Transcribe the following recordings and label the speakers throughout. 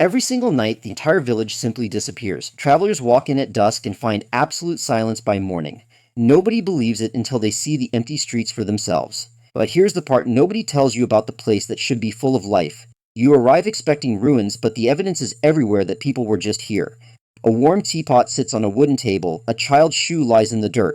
Speaker 1: Every single night, the entire village simply disappears. Travelers walk in at dusk and find absolute silence by morning. Nobody believes it until they see the empty streets for themselves. But here's the part nobody tells you about the place that should be full of life. You arrive expecting ruins, but the evidence is everywhere that people were just here. A warm teapot sits on a wooden table, a child's shoe lies in the dirt.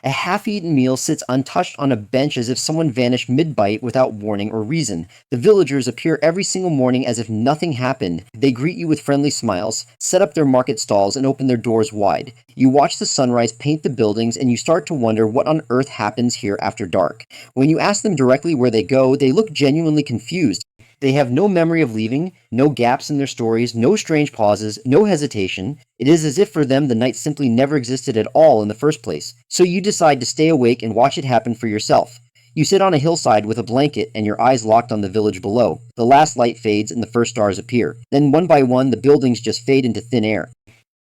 Speaker 1: A half-eaten meal sits untouched on a bench as if someone vanished mid-bite without warning or reason. The villagers appear every single morning as if nothing happened. They greet you with friendly smiles, set up their market stalls, and open their doors wide. You watch the sunrise paint the buildings, and you start to wonder what on earth happens here after dark. When you ask them directly where they go, they look genuinely confused. They have no memory of leaving, no gaps in their stories, no strange pauses, no hesitation. It is as if for them the night simply never existed at all in the first place. So you decide to stay awake and watch it happen for yourself. You sit on a hillside with a blanket and your eyes locked on the village below. The last light fades and the first stars appear. Then one by one the buildings just fade into thin air.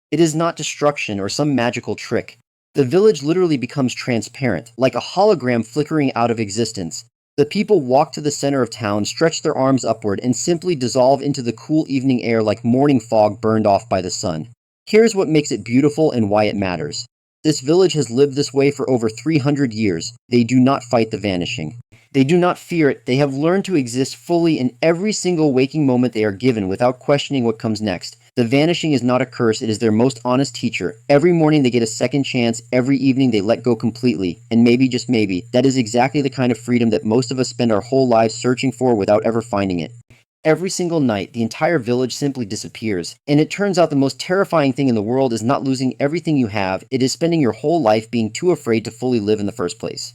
Speaker 1: It is not destruction or some magical trick. The village literally becomes transparent, like a hologram flickering out of existence. The people walk to the center of town, stretch their arms upward, and simply dissolve into the cool evening air like morning fog burned off by the sun. Here's what makes it beautiful and why it matters. This village has lived this way for over 300 years. They do not fight the vanishing. They do not fear it. They have learned to exist fully in every single waking moment they are given without questioning what comes next. The vanishing is not a curse, it is their most honest teacher. Every morning they get a second chance, every evening they let go completely. And maybe, just maybe, that is exactly the kind of freedom that most of us spend our whole lives searching for without ever finding it. Every single night, the entire village simply disappears. And it turns out the most terrifying thing in the world is not losing everything you have, it is spending your whole life being too afraid to fully live in the first place.